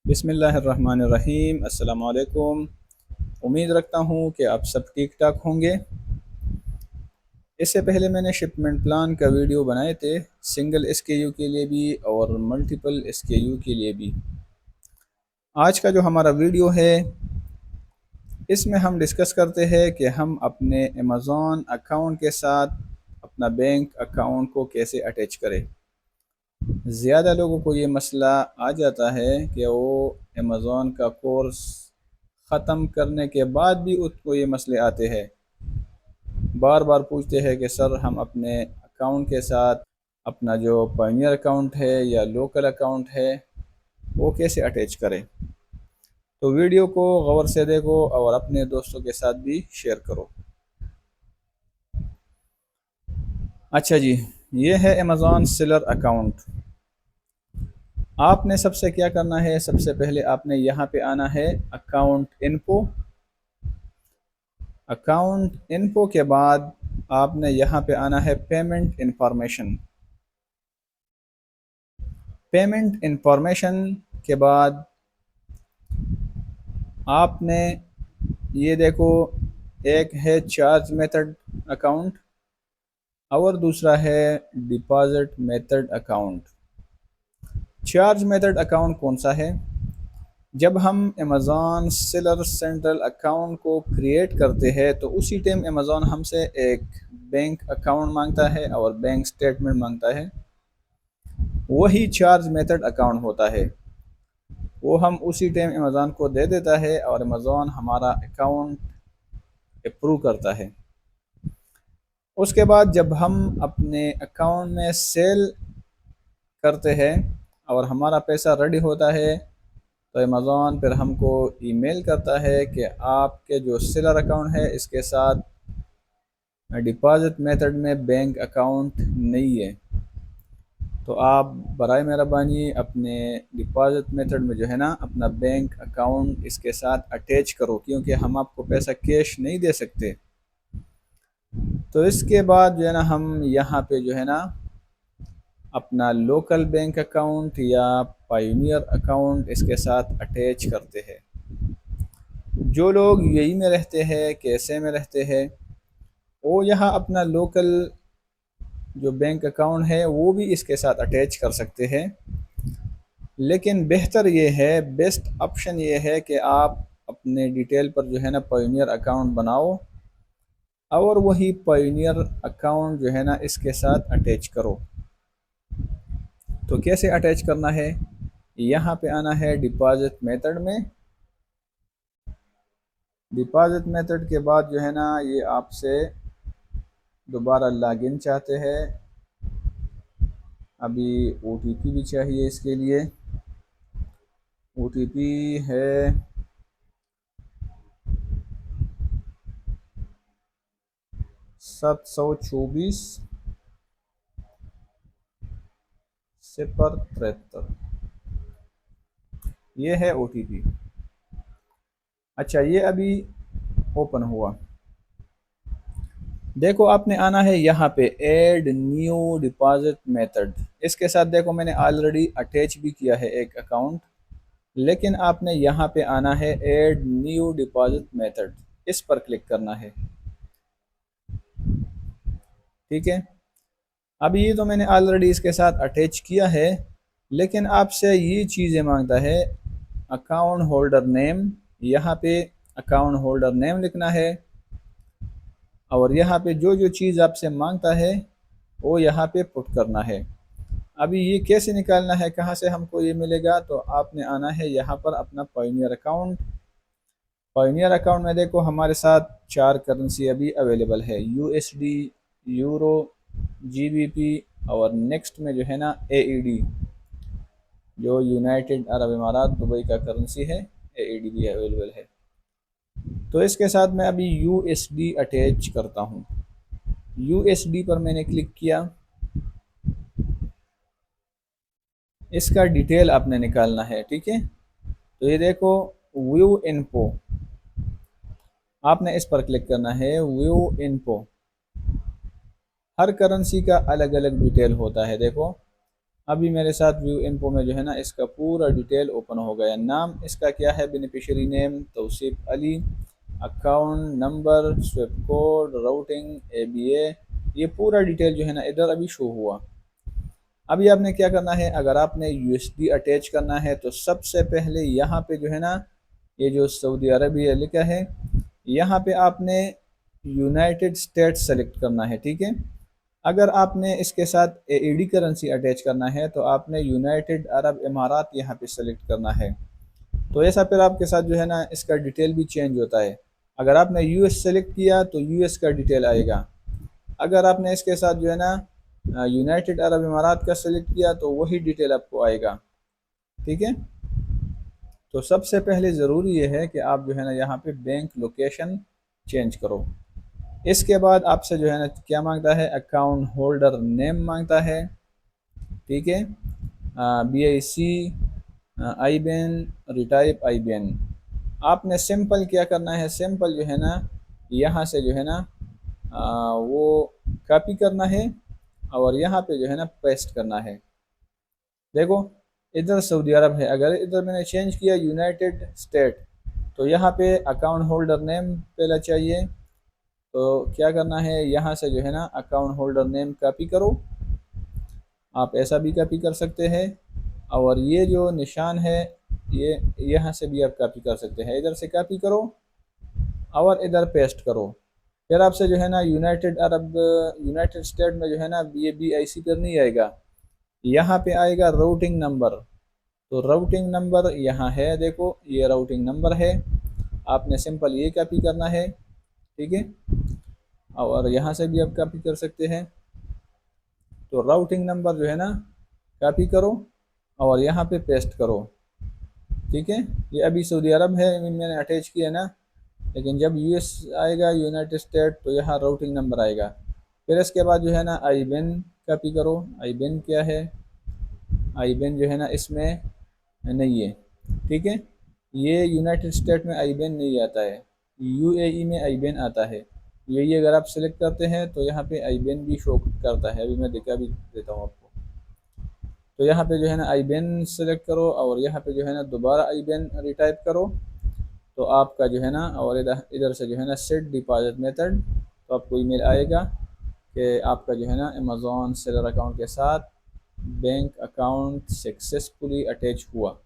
बिस्मिल्लाहिर्रहमानिर्रहीम। अस्सलाम वालेकुम। उम्मीद रखता हूँ कि आप सब ठीक ठाक होंगे। इससे पहले मैंने शिपमेंट प्लान का वीडियो बनाए थे, सिंगल एसकेयू के लिए भी और मल्टीपल एसकेयू के लिए भी। आज का जो हमारा वीडियो है इसमें हम डिस्कस करते हैं कि हम अपने अमेज़ॉन अकाउंट के साथ अपना बैंक अकाउंट को कैसे अटैच करें। ज़्यादा लोगों को ये मसला आ जाता है कि वो अमेज़ॉन का कोर्स ख़त्म करने के बाद भी उसको ये मसले आते हैं, बार बार पूछते हैं कि सर हम अपने अकाउंट के साथ अपना जो पायनियर अकाउंट है या लोकल अकाउंट है वो कैसे अटैच करें। तो वीडियो को गौर से देखो और अपने दोस्तों के साथ भी शेयर करो। अच्छा जी, ये है अमेज़ॉन सेलर अकाउंट। आपने सबसे क्या करना है, सबसे पहले आपने यहाँ पे आना है अकाउंट इन्फो। अकाउंट इन्फो के बाद आपने यहाँ पे आना है पेमेंट इंफॉर्मेशन। पेमेंट इंफॉर्मेशन के बाद आपने ये देखो, एक है चार्ज मेथड अकाउंट और दूसरा है deposit method account. Charge method account कौन सा है? जब हम अमेज़ॉन सेलर सेंट्रल अकाउंट को क्रिएट करते हैं तो उसी टाइम अमेज़ॉन हमसे एक बैंक अकाउंट मांगता है और बैंक स्टेटमेंट मांगता है, वही चार्ज मेथड अकाउंट होता है। वो हम उसी टाइम अमेज़ॉन को दे देता है और अमेज़ॉन हमारा अकाउंट अप्रूव करता है। उसके बाद जब हम अपने अकाउंट में सेल करते हैं और हमारा पैसा रेडी होता है तो अमेज़ॉन फिर हमको ईमेल करता है कि आपके जो सेलर अकाउंट है इसके साथ डिपॉजिट मेथड में बैंक अकाउंट नहीं है, तो आप बराए मेहरबानी अपने डिपॉजिट मेथड में जो है ना अपना बैंक अकाउंट इसके साथ अटैच करो, क्योंकि हम आपको पैसा कैश नहीं दे सकते। तो इसके बाद जो है ना हम यहाँ पे जो है ना अपना लोकल बैंक अकाउंट या पायोनियर अकाउंट इसके साथ अटैच करते हैं। जो लोग यूएई में रहते हैं, केएसए में रहते हैं, वो यहाँ अपना लोकल जो बैंक अकाउंट है वो भी इसके साथ अटैच कर सकते हैं। लेकिन बेहतर ये है, बेस्ट ऑप्शन ये है कि आप अपने डिटेल पर जो है ना पायोनियर अकाउंट बनाओ और वही पायोनियर अकाउंट जो है ना इसके साथ अटैच करो। तो कैसे अटैच करना है? यहाँ पे आना है डिपॉजिट मेथड में। डिपॉजिट मेथड के बाद जो है ना ये आपसे दोबारा लॉगिन चाहते हैं, अभी ओटीपी भी चाहिए इसके लिए। ओटीपी है 724 073। ये है ओटीपी। अच्छा, ये अभी ओपन हुआ। देखो आपने आना है यहाँ पे ऐड न्यू डिपॉजिट मेथड। इसके साथ देखो मैंने ऑलरेडी अटैच भी किया है एक अकाउंट, लेकिन आपने यहाँ पे आना है ऐड न्यू डिपॉजिट मेथड, इस पर क्लिक करना है। ठीक है, अभी ये तो मैंने ऑलरेडी इसके साथ अटैच किया है, लेकिन आपसे ये चीज़ें मांगता है अकाउंट होल्डर नेम। यहाँ पे अकाउंट होल्डर नेम लिखना है और यहाँ पे जो जो चीज़ आपसे मांगता है वो यहाँ पे पुट करना है। अभी ये कैसे निकालना है, कहाँ से हमको ये मिलेगा? तो आपने आना है यहाँ पर अपना पायोनियर अकाउंट। पायोनियर अकाउंट में देखो हमारे साथ 4 करेंसी अभी अवेलेबल है, यूएसडी, यूरो, जीबीपी और नेक्स्ट में जो है ना एईडी, जो यूनाइटेड अरब इमारात दुबई का करेंसी है, एईडी भी अवेलेबल है। तो इसके साथ मैं अभी यूएसडी अटैच करता हूँ। यूएसडी पर मैंने क्लिक किया। इसका डिटेल आपने निकालना है, ठीक है। तो ये देखो व्यू इन्फो, आपने इस पर क्लिक करना है। व्यू इन्फो, हर करेंसी का अलग अलग डिटेल होता है। देखो अभी मेरे साथ व्यू इन्फो में जो है ना इसका पूरा डिटेल ओपन हो गया। नाम इसका क्या है, beneficiary name Tausif Ali, account number, swift code, routing, ABA, ये पूरा डिटेल जो है ना इधर अभी शो हुआ। अभी आपने क्या करना है, अगर आपने यूएसडी अटैच करना है तो सबसे पहले यहाँ पे जो है ना ये जो सऊदी अरबिया लिखा है यहाँ पे आपने यूनाइटेड स्टेट्स सेलेक्ट करना है, ठीक है। अगर आपने इसके साथ एईडी करेंसी अटैच करना है तो आपने यूनाइटेड अरब इमारात यहाँ पे सेलेक्ट करना है। तो ऐसा फिर आपके साथ जो है ना इसका डिटेल भी चेंज होता है। अगर आपने यूएस सेलेक्ट किया तो यूएस का डिटेल आएगा। अगर आपने इसके साथ जो है ना यूनाइटेड अरब इमारात का सेलेक्ट किया तो वही डिटेल आपको आएगा, ठीक है। तो सबसे पहले ज़रूरी ये है कि आप जो है ना यहाँ पे बैंक लोकेशन चेंज करो। इसके बाद आपसे जो है ना क्या मांगता है, अकाउंट होल्डर नेम मांगता है, ठीक है, BIC, आईबेन, रिटाइप आईबेन। आपने सिंपल क्या करना है, सिंपल जो है ना यहाँ से जो है ना वो कॉपी करना है और यहाँ पे जो है ना पेस्ट करना है। देखो इधर सऊदी अरब है, अगर इधर मैंने चेंज किया यूनाइटेड स्टेट तो यहाँ पे अकाउंट होल्डर नेम पहला चाहिए। तो क्या करना है, यहाँ से जो है ना अकाउंट होल्डर नेम कॉपी करो, आप ऐसा भी कॉपी कर सकते हैं। और ये जो निशान है ये यहाँ से भी आप कॉपी कर सकते हैं, इधर से कॉपी करो और इधर पेस्ट करो। फिर आपसे जो है ना यूनाइटेड स्टेट में जो है ना ये BIC पर नहीं आएगा, यहाँ पे आएगा राउटिंग नंबर। तो राउटिंग नंबर यहाँ है, देखो ये राउटिंग नंबर है, आपने सिंपल ये कॉपी करना है, ठीक है। और यहाँ से भी आप कॉपी कर सकते हैं। तो राउटिंग नंबर जो है ना कॉपी करो और यहाँ पे पेस्ट करो, ठीक है। ये अभी सऊदी अरब है, मैंने अटैच किया ना, लेकिन जब US आएगा यूनाइटेड स्टेट तो यहाँ राउटिंग नंबर आएगा। फिर इसके बाद जो है ना आईबेन कॉपी करो। आईबेन क्या है, आईबेन जो है ना इसमें नहीं है, ठीक है। ये यूनाइटेड स्टेट में आईबेन नहीं आता है, UAE में आईबेन आता है। यही अगर आप सेलेक्ट करते हैं तो यहाँ पे आईबेन भी शो करता है, अभी मैं दिखा भी देता हूँ आपको। तो यहाँ पे जो है ना आईबेन सेलेक्ट करो और यहाँ पे जो है ना दोबारा आईबेन रिटाइप करो। तो आपका जो है ना और इधर इधर से जो है ना सेट डिपॉजिट मेथड, तो आपको ईमेल आएगा कि आपका जो है ना अमेज़ॉन सेलर अकाउंट के साथ बैंक अकाउंट सक्सेसफुली अटैच हुआ।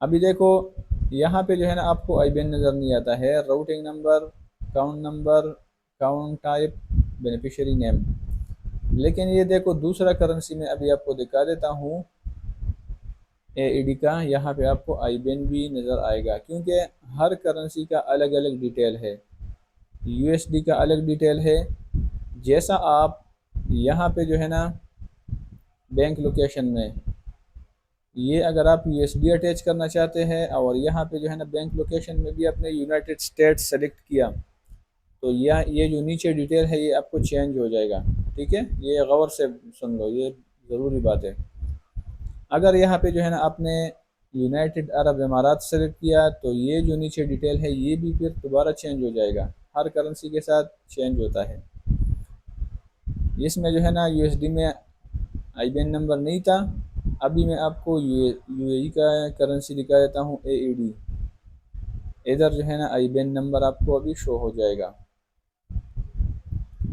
अभी देखो यहाँ पे जो है ना आपको आईबीएन नज़र नहीं आता है, routing number, account type, beneficiary name. लेकिन ये देखो दूसरा करेंसी में अभी आपको दिखा देता हूँ AED का, यहाँ पे आपको आईबीएन भी नज़र आएगा, क्योंकि हर करेंसी का अलग अलग डिटेल है। USD का अलग डिटेल है। जैसा आप यहाँ पे जो है ना बैंक लोकेशन में ये अगर आप USD अटैच करना चाहते हैं और यहाँ पे जो है ना बैंक लोकेशन में भी आपने यूनाइटेड स्टेट्स सेलेक्ट किया तो ये जो नीचे डिटेल है ये आपको चेंज हो जाएगा, ठीक है। ये गौर से सुन लो, ये ज़रूरी बात है। अगर यहाँ पे जो है ना आपने यूनाइटेड अरब इमारात सेलेक्ट किया तो ये जो नीचे डिटेल है ये भी फिर दोबारा चेंज हो जाएगा, हर करेंसी के साथ चेंज होता है। इसमें जो है ना USD में आईबीएन नंबर नहीं था। अभी मैं आपको UAE का करेंसी दिखा देता हूँ AED। इधर जो है ना आईबीएन नंबर आपको अभी शो हो जाएगा।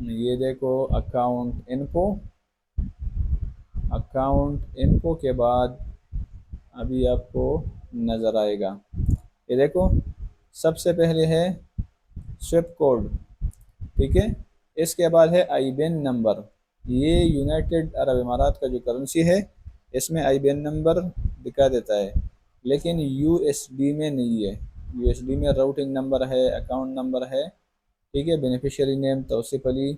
ये देखो अकाउंट इन्फो के बाद अभी आपको नज़र आएगा। ये देखो सबसे पहले है स्विफ्ट कोड, ठीक है। इसके बाद है आईबीएन नंबर। ये यूनाइटेड अरब इमारात का जो करेंसी है इसमें आईबीएन नंबर दिखा देता है, लेकिन USD में नहीं है। USD में राउटिंग नंबर है, अकाउंट नंबर है, ठीक है, बेनिफिशियरी नेम तौसीफ अली।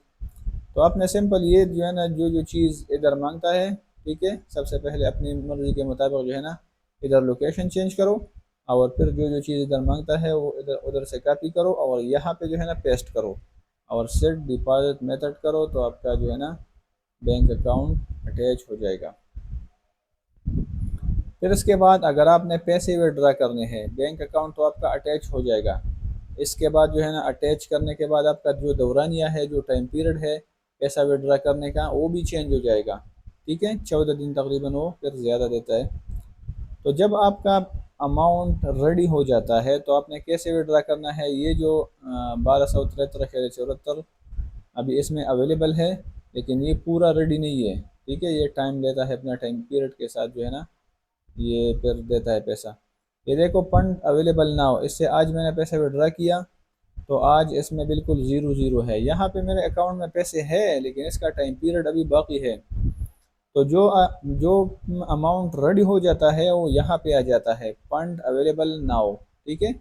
तो आपने सिंपल ये जो है ना जो चीज़ इधर मांगता है, ठीक है, सबसे पहले अपनी मर्ज़ी के मुताबिक जो है ना इधर लोकेशन चेंज करो और फिर जो चीज़ इधर मांगता है वो इधर उधर से कॉपी करो और यहाँ पे जो है ना पेस्ट करो और सेट डिपॉजिट मेथड करो, तो आपका जो है ना बैंक अकाउंट अटैच हो जाएगा। फिर इसके बाद अगर आपने पैसे विड्रा करने हैं, बैंक अकाउंट तो आपका अटैच हो जाएगा। इसके बाद जो है ना अटैच करने के बाद आपका जो दौरानिया है, जो टाइम पीरियड है पैसा विड्रा करने का, वो भी चेंज हो जाएगा। ठीक है, 14 दिन तकरीबन वो फिर ज़्यादा देता है। तो जब आपका अमाउंट रेडी हो जाता है तो आपने कैसे विड्रा करना है, ये जो 1273 अभी इसमें अवेलेबल है, लेकिन ये पूरा रेडी नहीं है। ठीक है, ये टाइम लेता है, अपना टाइम पीरियड के साथ जो है ना ये फिर देता है पैसा। ये देखो फंड अवेलेबल ना हो, इससे आज मैंने पैसा विड्रा किया तो आज इसमें बिल्कुल ज़ीरो ज़ीरो है। यहाँ पे मेरे अकाउंट में पैसे है लेकिन इसका टाइम पीरियड अभी बाकी है। तो जो अमाउंट रेडी हो जाता है वो यहाँ पे आ जाता है, फंड अवेलेबल नाउ। ठीक है,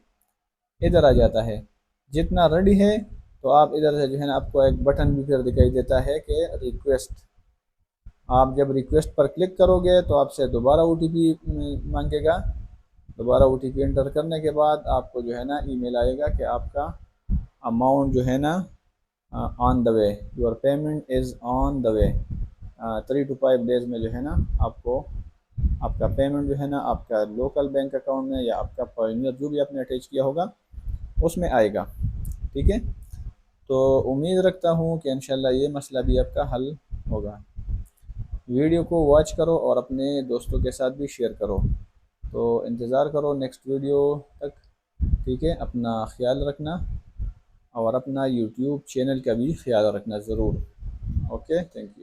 इधर आ जाता है। जितना रेडी है तो आप इधर से जो है ना आपको एक बटन भी फिर दिखाई देता है कि रिक्वेस्ट। आप जब रिक्वेस्ट पर क्लिक करोगे तो आपसे दोबारा ओटीपी मांगेगा। दोबारा ओटीपी एंटर करने के बाद आपको जो है ना ईमेल आएगा कि आपका अमाउंट जो है ना on the way, your payment is on the way. 3 to 5 days में जो है ना आपको आपका पेमेंट जो है ना आपका लोकल बैंक अकाउंट में या आपका पायोनियर जो भी आपने अटैच किया होगा उसमें आएगा। ठीक है, तो उम्मीद रखता हूँ कि इंशाल्लाह ये मसला भी आपका हल होगा। वीडियो को वॉच करो और अपने दोस्तों के साथ भी शेयर करो। तो इंतज़ार करो नेक्स्ट वीडियो तक। ठीक है, अपना ख्याल रखना और अपना यूट्यूब चैनल का भी ख्याल रखना ज़रूर। Okay, thank you.